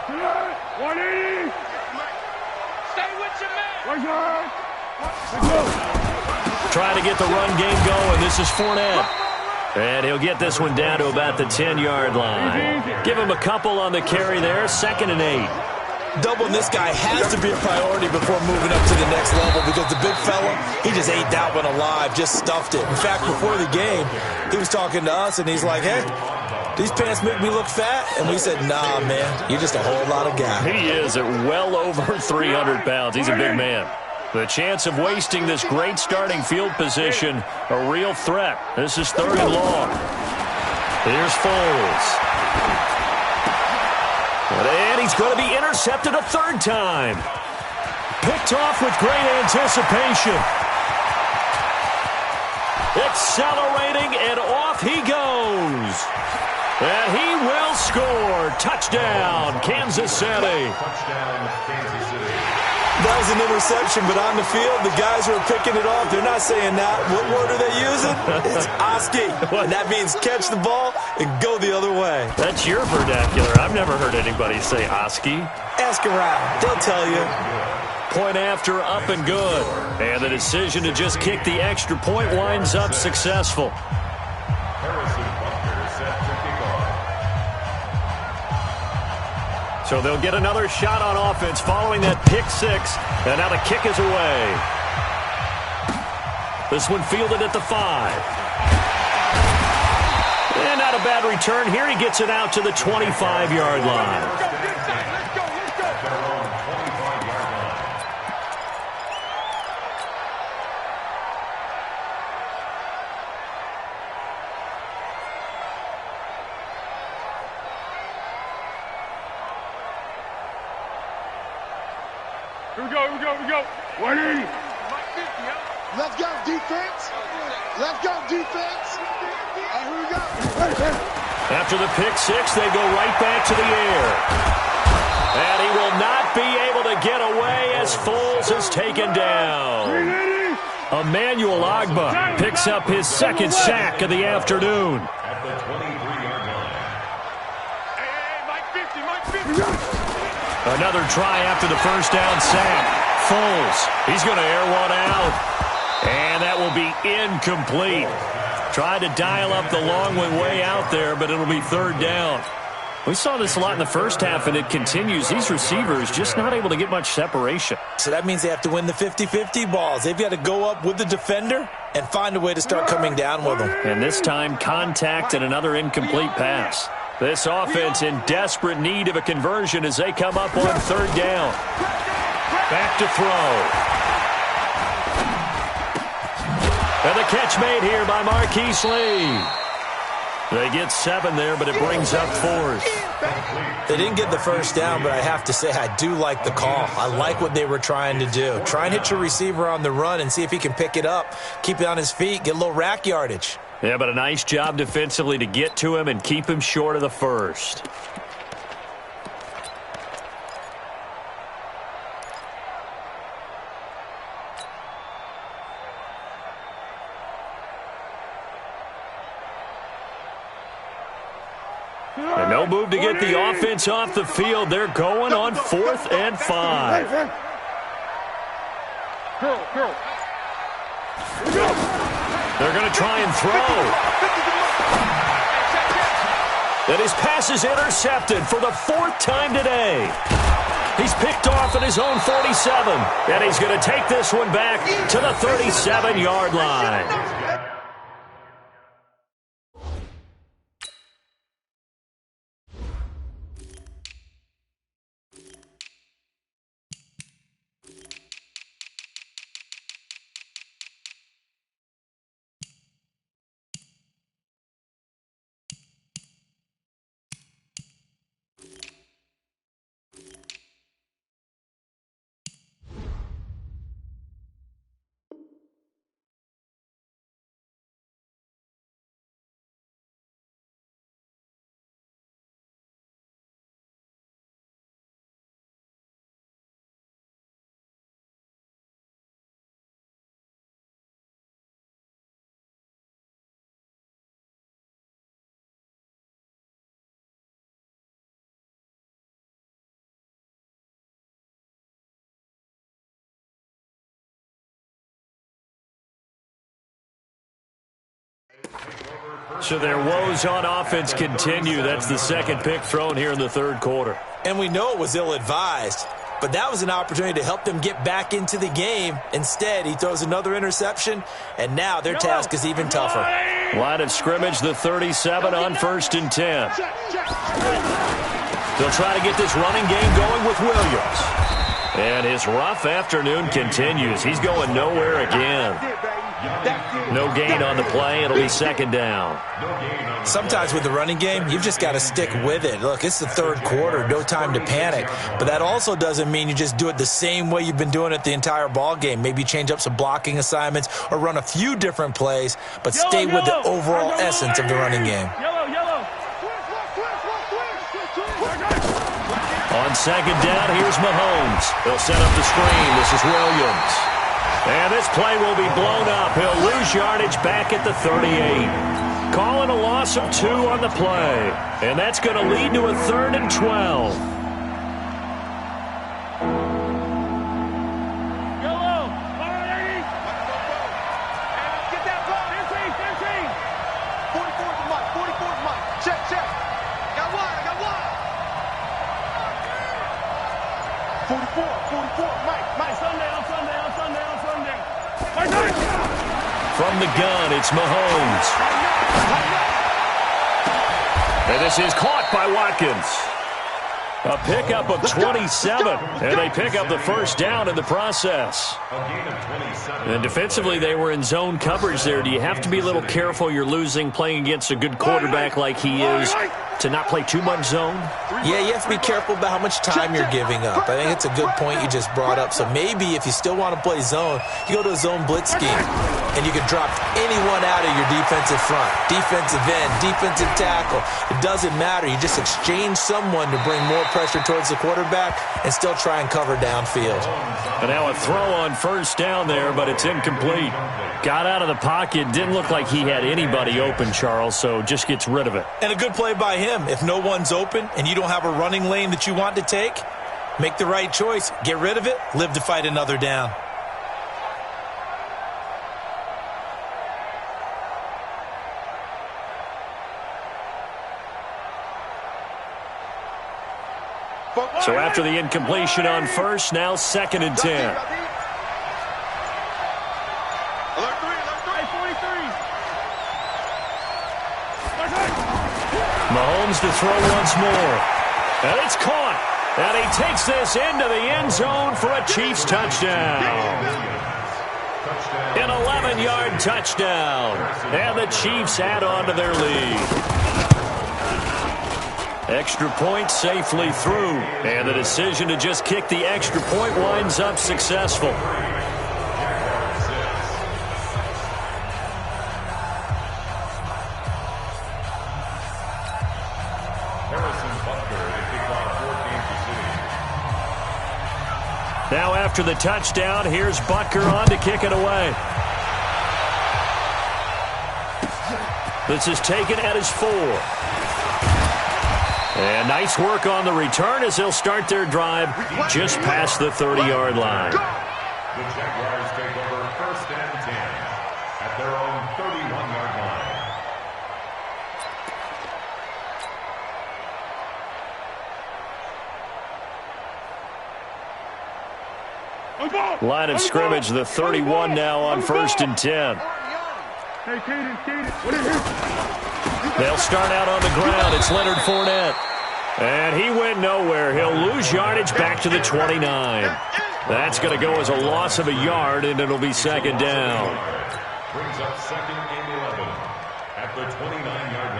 180. Stay with your man. Trying to get the run game going. This is Fournette. And he'll get this one down to about the 10-yard line. Give him a couple on the carry there. 2nd and 8. Doubling this guy has to be a priority before moving up to the next level because the big fella, he just ate that one alive, just stuffed it. In fact, before the game, he was talking to us, and he's like, hey, these pants make me look fat. And we said, nah, man, you're just a whole lot of guy. He is at well over 300 pounds. He's a big man. The chance of wasting this great starting field position, a real threat. This is 3rd and long. Here's Foles. And he's going to be intercepted a 3rd time. Picked off with great anticipation. Accelerating, and off he goes. And he will score. Touchdown, Kansas City. That was an interception, but on the field, the guys who are picking it off, they're not saying that. What word are they using? It's Oski. And that means catch the ball and go the other way. That's your vernacular. I've never heard anybody say Oski. Ask around. They'll tell you. Point after, up and good. And the decision to just kick the extra point winds up successful. So they'll get another shot on offense following that pick 6. And now the kick is away. This one fielded at the 5. And not a bad return here. He gets it out to the 25-yard line. Here we go. 180. Let's go, defense. Let's go, defense. Here we go. After the pick 6, they go right back to the air. And he will not be able to get away as Foles is taken down. Emmanuel Ogbah picks up his 2nd sack of the afternoon. Another try after the first down sack. Foles, he's going to air one out. And that will be incomplete. Tried to dial up the long one way out there, but it'll be 3rd down. We saw this a lot in the first half, and it continues. These receivers just not able to get much separation. So that means they have to win the 50-50 balls. They've got to go up with the defender and find a way to start coming down with them. And this time, contact and another incomplete pass. This offense in desperate need of a conversion as they come up on 3rd down. Back to throw. And the catch made here by Marquise Lee. They get 7 there, but it brings up 4th. They didn't get the first down, but I have to say I do like the call. I like what they were trying to do. Try and hit your receiver on the run and see if he can pick it up, keep it on his feet, get a little rack yardage. Yeah, but a nice job defensively to get to him and keep him short of the first. And no move to get the offense off the field. They're going on 4th and 5. They're going to try and throw. And his pass is intercepted for the 4th time today. He's picked off at his own 47. And he's going to take this one back to the 37-yard line. So their woes on offense continue. That's the second pick thrown here in the third quarter. And we know it was ill-advised, but that was an opportunity to help them get back into the game. Instead, he throws another interception, and now their task is even tougher. Line of scrimmage, the 37 on 1st and 10. They'll try to get this running game going with Williams. And his rough afternoon continues. He's going nowhere again. No gain on the play. It'll be second down. Sometimes with the running game, you've just got to stick with it. Look, it's the third quarter, no time to panic. But that also doesn't mean you just do it the same way you've been doing it the entire ball game. Maybe change up some blocking assignments or run a few different plays, but stay with the overall essence of the running game. On second down, here's Mahomes. He'll set up the screen. This is Williams. And this play will be blown up. He'll lose yardage back at the 38. Calling a loss of 2 on the play. And that's going to lead to a 3rd and 12. Yellow. All right, Eddie. Get that ball. 13. 44's Mike. 44's Mike. Check. Got one. 44. Mike. Sundown. From the gun, it's Mahomes. And this is caught by Watkins. A pickup of 27, and they pick up the first down in the process. And defensively, they were in zone coverage there. Do you have to be a little careful? You're losing playing against a good quarterback like he is to not play too much zone? Yeah, you have to be careful about how much time you're giving up. I think it's a good point you just brought up. So maybe if you still want to play zone, you go to a zone blitz scheme, and you can drop anyone out of your defensive front, defensive end, defensive tackle. It doesn't matter. You just exchange someone to bring more pressure towards the quarterback and still try and cover downfield. And now a throw on first down there, but it's incomplete. Got out of the pocket. Didn't look like he had anybody open, Charles, so just gets rid of it. And a good play by him. If no one's open and you don't have a running lane that you want to take, make the right choice. Get rid of it. Live to fight another down. So after the incompletion on first, now 2nd and 10. Mahomes to throw once more. And it's caught. And he takes this into the end zone for a Chiefs touchdown. An 11-yard touchdown. And the Chiefs add on to their lead. Extra point safely through. And the decision to just kick the extra point winds up successful. Now after the touchdown, here's Butker on to kick it away. This is taken at his 4. And nice work on the return as they'll start their drive just past the 30-yard line. The Jaguars take over 1st and 10 at their own 31-yard line. Line of scrimmage, the 31 now on 1st and 10. They'll start out on the ground. It's Leonard Fournette. And he went nowhere. He'll lose yardage back to the 29. That's going to go as a loss of a yard, and it'll be 2nd down. Brings up 2nd and 11 at the 29-yard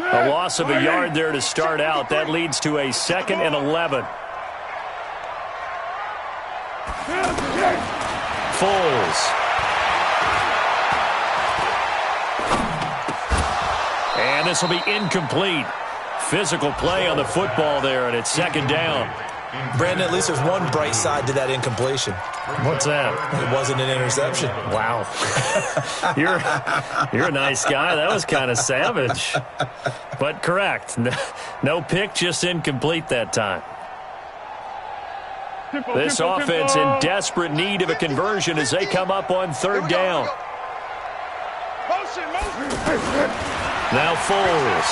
line. A loss of a yard there to start out. That leads to a 2nd and 11. Foles. And this will be incomplete. Physical play on the football there, and it's 2nd down. Brandon, at least there's one bright side to that incompletion. What's that? It wasn't an interception. Wow. You're a nice guy. That was kind of savage. But correct. No pick, just incomplete that time. This offense in desperate need of a conversion as they come up on 3rd down. Now Foles.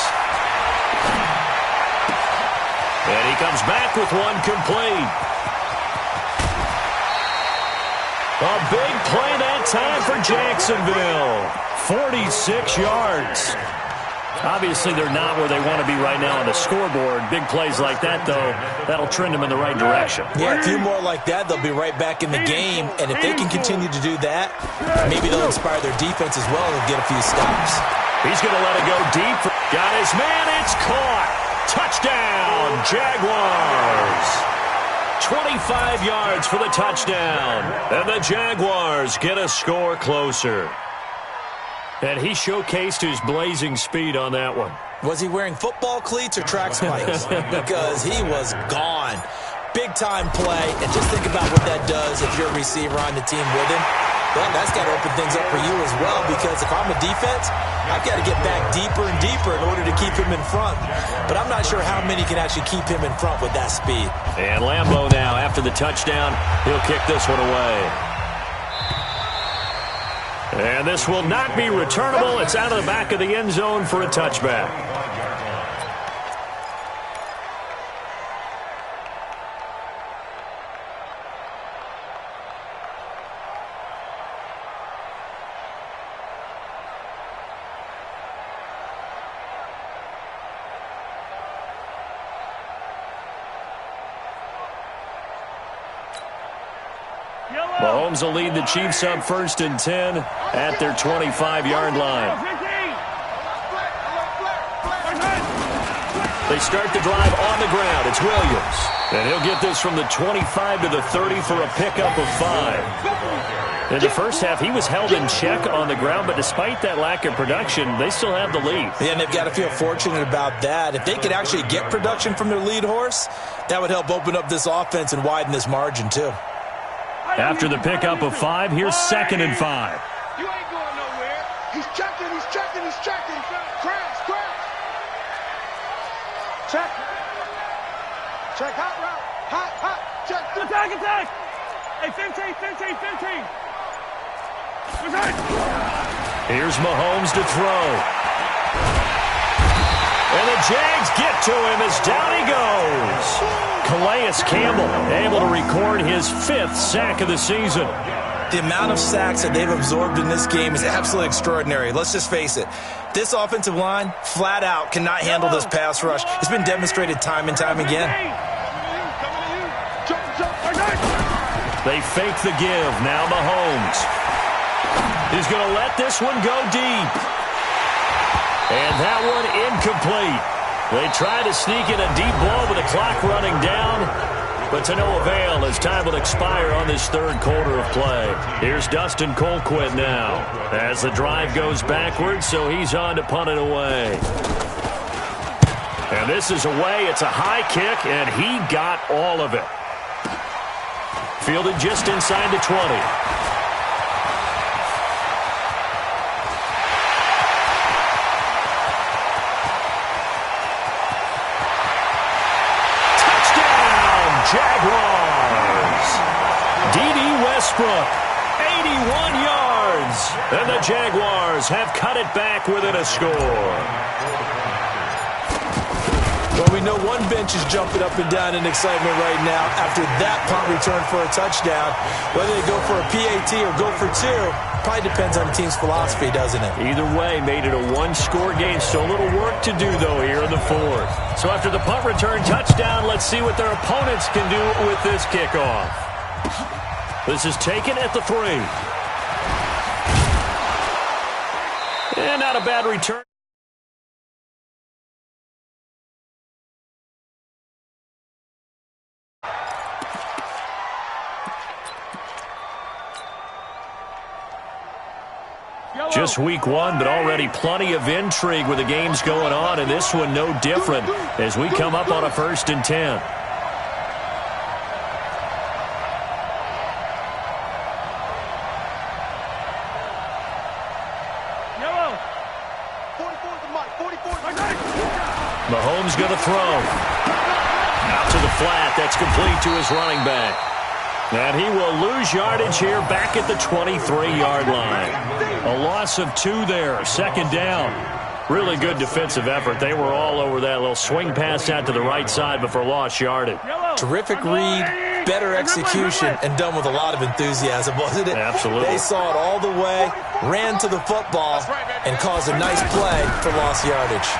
And he comes back with one complete. A big play that time for Jacksonville. 46 yards. Obviously, they're not where they want to be right now on the scoreboard. Big plays like that, though, that'll trend them in the right direction. Yeah, a few more like that, they'll be right back in the game. And if they can continue to do that, maybe they'll inspire their defense as well and get a few stops. He's going to let it go deep. Got his man. It's caught. Touchdown, Jaguars. 25 yards for the touchdown. And the Jaguars get a score closer. And he showcased his blazing speed on that one. Was he wearing football cleats or track spikes? Because he was gone. Big-time play. And just think about what that does if you're a receiver on the team with him. Well, that's got to open things up for you as well, because if I'm a defense, I've got to get back deeper and deeper in order to keep him in front. But I'm not sure how many can actually keep him in front with that speed. And Lambeau now, after the touchdown, he'll kick this one away. And this will not be returnable. It's out of the back of the end zone for a touchback. Mahomes will lead the Chiefs up 1st and 10 at their 25-yard line. They start the drive on the ground. It's Williams. And he'll get this from the 25 to the 30 for a pickup of 5. In the first half, he was held in check on the ground, but despite that lack of production, they still have the lead. Yeah, and they've got to feel fortunate about that. If they could actually get production from their lead horse, that would help open up this offense and widen this margin, too. After the pickup of 5, here's 2nd and 5. You ain't going nowhere. He's checking, he's checking, he's checking. Crash, crash. Check. Check, hot route. Hot, check. Attack. Hey, 15. Here's Mahomes to throw. And the Jags get to him as down he goes. Calais Campbell able to record his 5th sack of the season. The amount of sacks that they've absorbed in this game is absolutely extraordinary. Let's just face it. This offensive line, flat out, cannot handle this pass rush. It's been demonstrated time and time again. They fake the give. Now Mahomes. He's going to let this one go deep. And that one incomplete. They try to sneak in a deep ball with the clock running down, but to no avail as time will expire on this 3rd quarter of play. Here's Dustin Colquitt now as the drive goes backwards, so he's on to punt it away. And this is away. It's a high kick, and he got all of it. Fielded just inside the 20. Jaguars. D.D. Westbrook, 81 yards. And the Jaguars have cut it back within a score. Well, we know one bench is jumping up and down in excitement right now after that punt return for a touchdown. Whether they go for a PAT or go for 2, probably depends on the team's philosophy, doesn't it? Either way, made it a 1-score game. Still a little work to do, though, here in the 4th. So after the punt return touchdown, let's see what their opponents can do with this kickoff. This is taken at the 3. And not a bad return. Just week 1, but already plenty of intrigue with the games going on, and this one no different as we come up on a 1st and 10. Mahomes going to throw. Out to the flat. That's complete to his running back. And he will lose yardage here back at the 23-yard line. A loss of 2 there, second down. Really good defensive effort. They were all over that little swing pass out to the right side before lost yardage. Terrific read, better execution, and done with a lot of enthusiasm, wasn't it? Absolutely. They saw it all the way, ran to the football, and caused a nice play for lost yardage.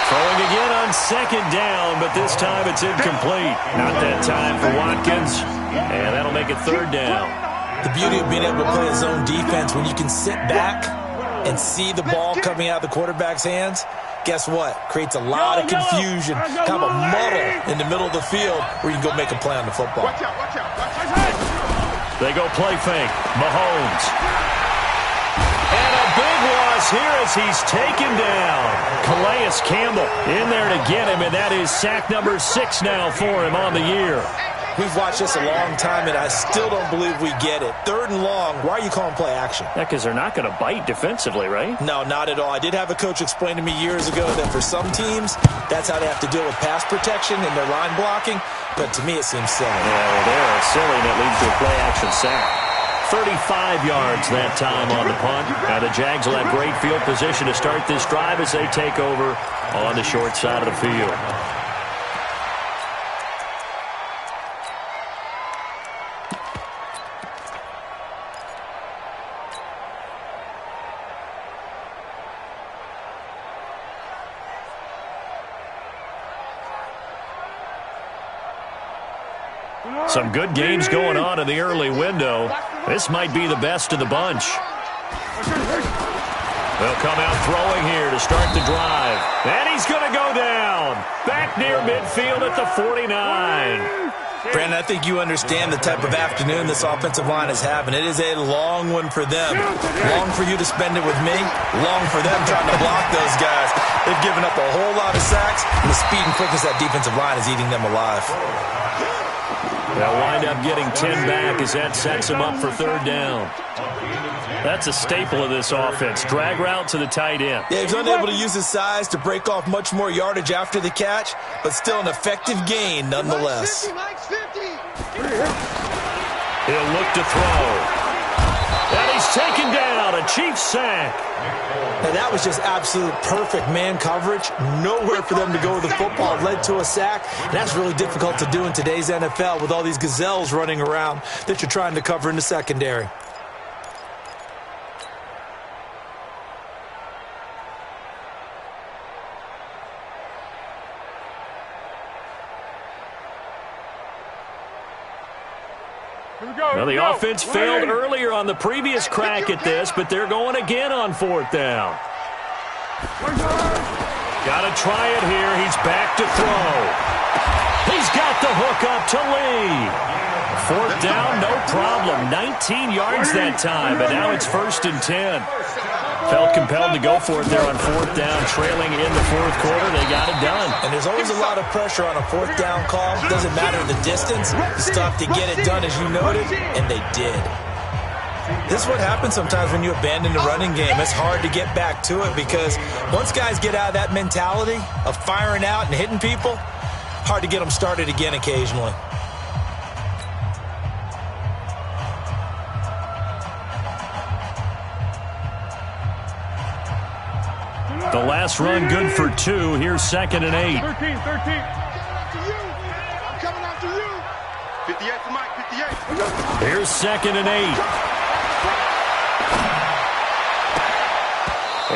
Throwing again on second down, but this time it's incomplete. Not that time for Watkins, and that'll make it third down. The beauty of being able to play a zone defense when you can sit back and see the ball coming out of the quarterback's hands, guess what? Creates a lot of confusion, kind of a muddle in the middle of the field where you can go make a play on the football. Watch out, watch out, watch out. They go play fake. Mahomes. And a big loss here as he's taken down. Calais Campbell in there to get him, and that is sack number 6 now for him on the year. We've watched this a long time, and I still don't believe we get it. 3rd and long, why are you calling play action? Yeah, because they're not going to bite defensively, right? No, not at all. I did have a coach explain to me years ago that for some teams, that's how they have to deal with pass protection and their line blocking, but to me it seems silly. Yeah, well, they're silly, and it leads to a play action sack. 35 yards that time on the punt. Now the Jags will have great field position to start this drive as they take over on the short side of the field. Some good games going on in the early window. This might be the best of the bunch. They'll come out throwing here to start the drive. And he's going to go down. Back near midfield at the 49. Brandon, I think you understand the type of afternoon this offensive line is having. It is a long one for them. Long for you to spend it with me. Long for them trying to block those guys. They've given up a whole lot of sacks, and the speed and quickness of that defensive line is eating them alive. They'll wind up getting 10 back as that sets them up for third down. That's a staple of this offense. Drag route to the tight end. Yeah, he's unable to use his size to break off much more yardage after the catch, but still an effective gain nonetheless. He'll look to throw. And he's taken down. A Chiefs sack. Now that was just absolute perfect man coverage. Nowhere for them to go with the football. Led to a sack. And that's really difficult to do in today's NFL with all these gazelles running around that you're trying to cover in the secondary. Well, the offense failed earlier on the previous crack at this, but they're going again on fourth down. Got to try it here. He's back to throw. He's got the hook up to Lee. Fourth down, no problem. 19 yards that time, but now it's 1st and 10. Felt compelled to go for it there on fourth down, trailing in the fourth quarter. They got it done. And there's always a lot of pressure on a fourth down call. Doesn't matter the distance. You still have to get it done, as you noted, and they did. This is what happens sometimes when you abandon the running game. It's hard to get back to it because once guys get out of that mentality of firing out and hitting people, hard to get them started again occasionally. The last run good for 2. Here's 2nd and 8. 13. I'm coming after you. 58 for Mike, 58. Here's 2nd and 8.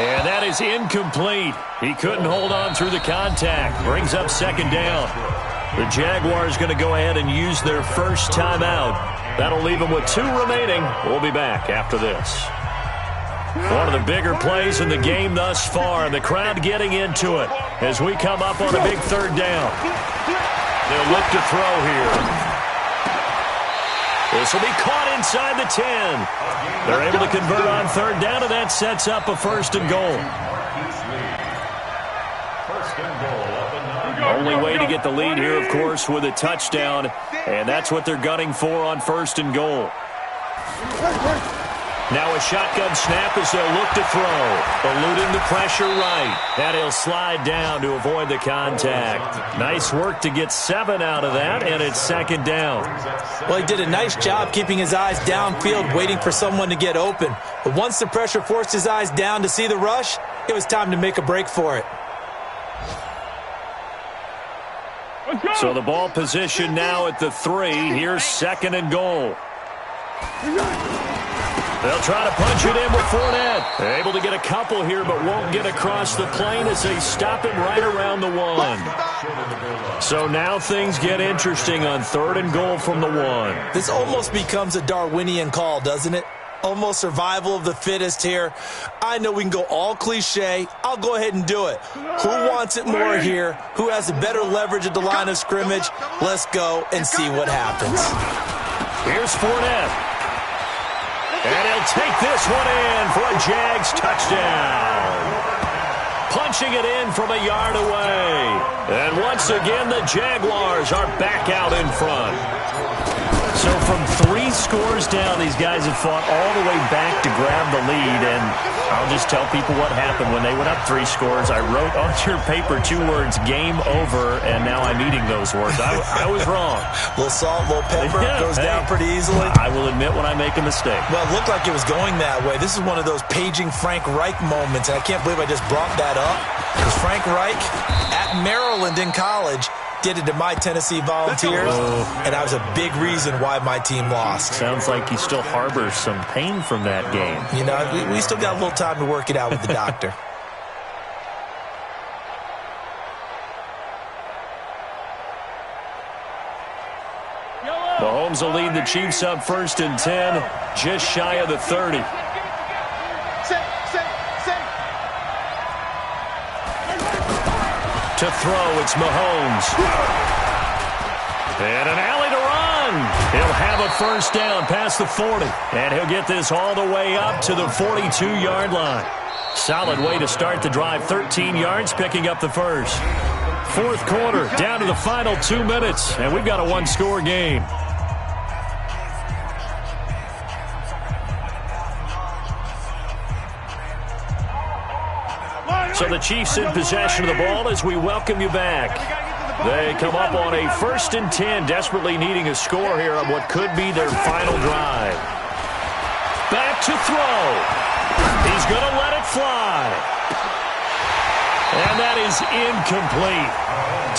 And that is incomplete. He couldn't hold on through the contact. Brings up 2nd down. The Jaguars going to go ahead and use their first timeout. That'll leave them with 2 remaining. We'll be back after this. One of the bigger plays in the game thus far, and the crowd getting into it as we come up on a big third down. They'll look to throw here. This will be caught inside the 10. They're able to convert on third down, and that sets up a 1st and goal. Only way to get the lead here, of course, with a touchdown, and that's what they're gunning for on 1st and goal. Now a shotgun snap as they'll look to throw. Eluding the pressure right. And he'll slide down to avoid the contact. Nice work to get 7 out of that, and it's second down. Well, he did a nice job keeping his eyes downfield, waiting for someone to get open. But once the pressure forced his eyes down to see the rush, it was time to make a break for it. So the ball position now at the 3. Here's second and goal. They'll try to punch it in with Fournette. They're able to get a couple here, but won't get across the plane as they stop him right around the 1. So now things get interesting on third and goal from the 1. This almost becomes a Darwinian call, doesn't it? Almost survival of the fittest here. I know we can go all cliche. I'll go ahead and do it. Who wants it more here? Who has the better leverage at the line of scrimmage? Let's go and see what happens. Here's Fournette. And he'll take this one in for a Jags touchdown. Punching it in from a yard away. And once again, the Jaguars are back out in front. So from 3 scores down, these guys have fought all the way back to grab the lead. And I'll just tell people what happened when they went up 3 scores. I wrote on your paper 2 words, game over, and now I'm eating those words. I was wrong. A little salt, a little pepper, goes down pretty easily. I will admit when I make a mistake. Well, it looked like it was going that way. This is one of those paging Frank Reich moments, and I can't believe I just brought that up. Because Frank Reich at Maryland in college did it to my Tennessee Volunteers, and that was a big reason why my team lost. Sounds like he still harbors some pain from that game. You know, we still got a little time to work it out with the doctor. Mahomes will lead the Chiefs up first and 10, just shy of the 30. To throw, it's Mahomes. And an alley to run. He'll have a first down past the 40. And he'll get this all the way up to the 42-yard line. Solid way to start the drive. 13 yards, picking up the first. Fourth quarter, down to the final 2 minutes. And we've got a 1-score game. So the Chiefs in possession of the ball as we welcome you back. They come up on a first and 10, desperately needing a score here on what could be their final drive. Back to throw. He's going to let it fly. And that is incomplete.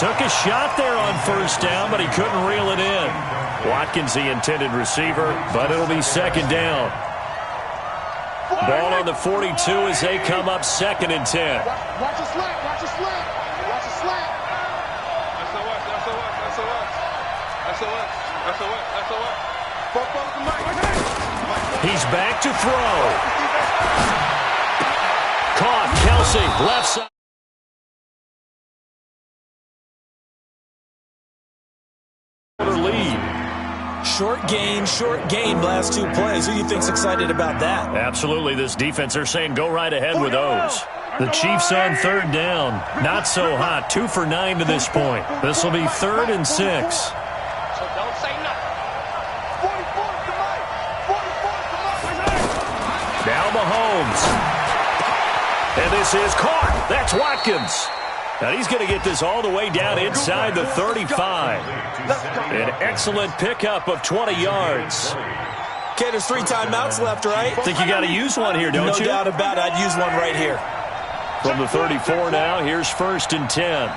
Took a shot there on first down, but he couldn't reel it in. Watkins, the intended receiver, but it'll be second down. Ball on the 42 as they come up second and 10. Watch the slant, watch the slant, watch the slant. He's back to throw. Caught, Kelsey, left side. Lead. Short gain, last 2 plays. Who do you think's excited about that? Absolutely. This defense, they're saying go right ahead with those. The Chiefs on third down. Not so hot. 2 for 9 to this point. This will be 3rd and 6. So don't say nothing. 44, come on. 44, come on. Now Mahomes. And this is caught. That's Watkins. And he's going to get this all the way down inside the 35. An excellent pickup of 20 yards. Okay, there's 3 timeouts left, right? Think you got to use one here, don't you? No doubt about it. I'd use one right here. From the 34 now, here's first and 10.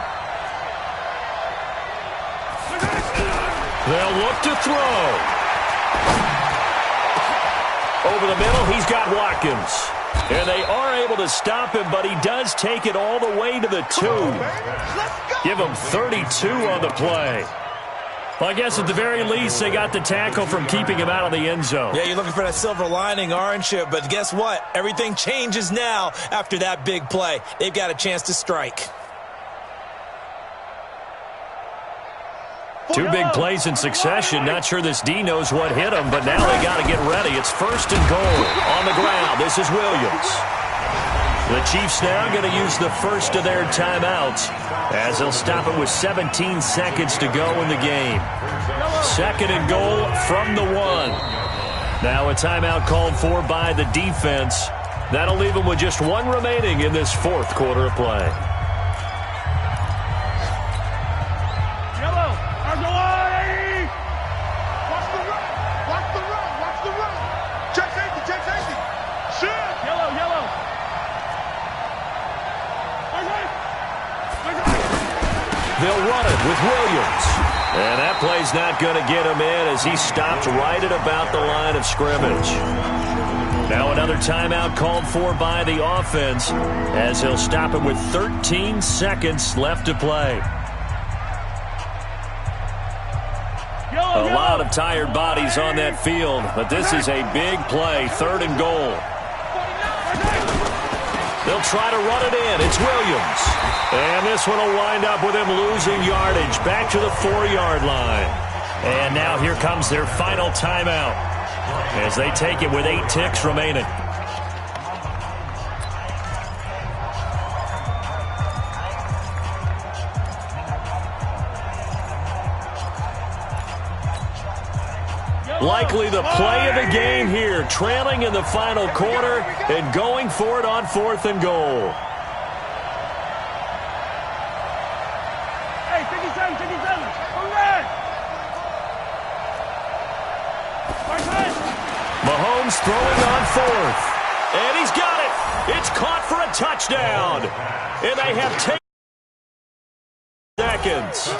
They'll look to throw. Over the middle, he's got Watkins. And they are able to stop him, but he does take it all the way to the 2. Give him 32 on the play. Well, I guess at the very least, they got the tackle from keeping him out of the end zone. Yeah, you're looking for that silver lining, aren't you? But guess what? Everything changes now after that big play. They've got a chance to strike. 2 big plays in succession. Not sure this D knows what hit him, but now they got to get ready. It's first and goal on the ground. This is Williams. The Chiefs now going to use the first of their timeouts as they'll stop it with 17 seconds to go in the game. Second and goal from the 1. Now a timeout called for by the defense. That'll leave them with just one remaining in this fourth quarter of play. Yellow. Argolari. Watch the run. Watch the run. Watch the run. Check safety. Check safety. Shoot. Yellow. Yellow. They'll run it with Williams. And that play's not going to get him in as he stopped right at about the line of scrimmage. Now another timeout called for by the offense as he'll stop it with 13 seconds left to play. A lot of tired bodies on that field, but this is a big play, 3rd and goal. They'll try to run it in. It's Williams. And this one will wind up with him losing yardage back to the 4-yard line. And now here comes their final timeout as they take it with 8 ticks remaining. Likely the play of the game here, trailing in the final quarter and going for it on 4th and goal. Hey, 57, 57. Come back. Mahomes throwing on 4th. And he's got it. It's caught for a touchdown. And they have taken seconds.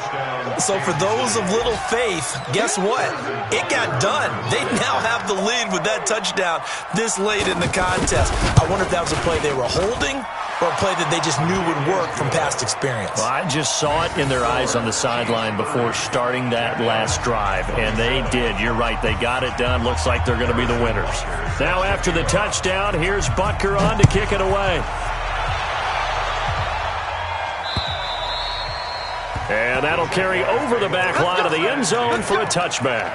So for those of little faith, guess what? It got done. They now have the lead with that touchdown this late in the contest. I wonder if that was a play they were holding or a play that they just knew would work from past experience. Well, I just saw it in their eyes on the sideline before starting that last drive, and they did. You're right. They got it done. Looks like they're going to be the winners. Now after the touchdown, here's Butker on to kick it away. And that'll carry over the back line of the end zone for a touchback.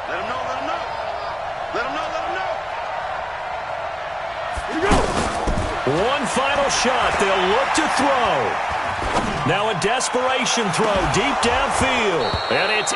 Let him know, let him know. Let him know, let him know. Here we go. One final shot. They'll look to throw. Now a desperation throw deep downfield. And it's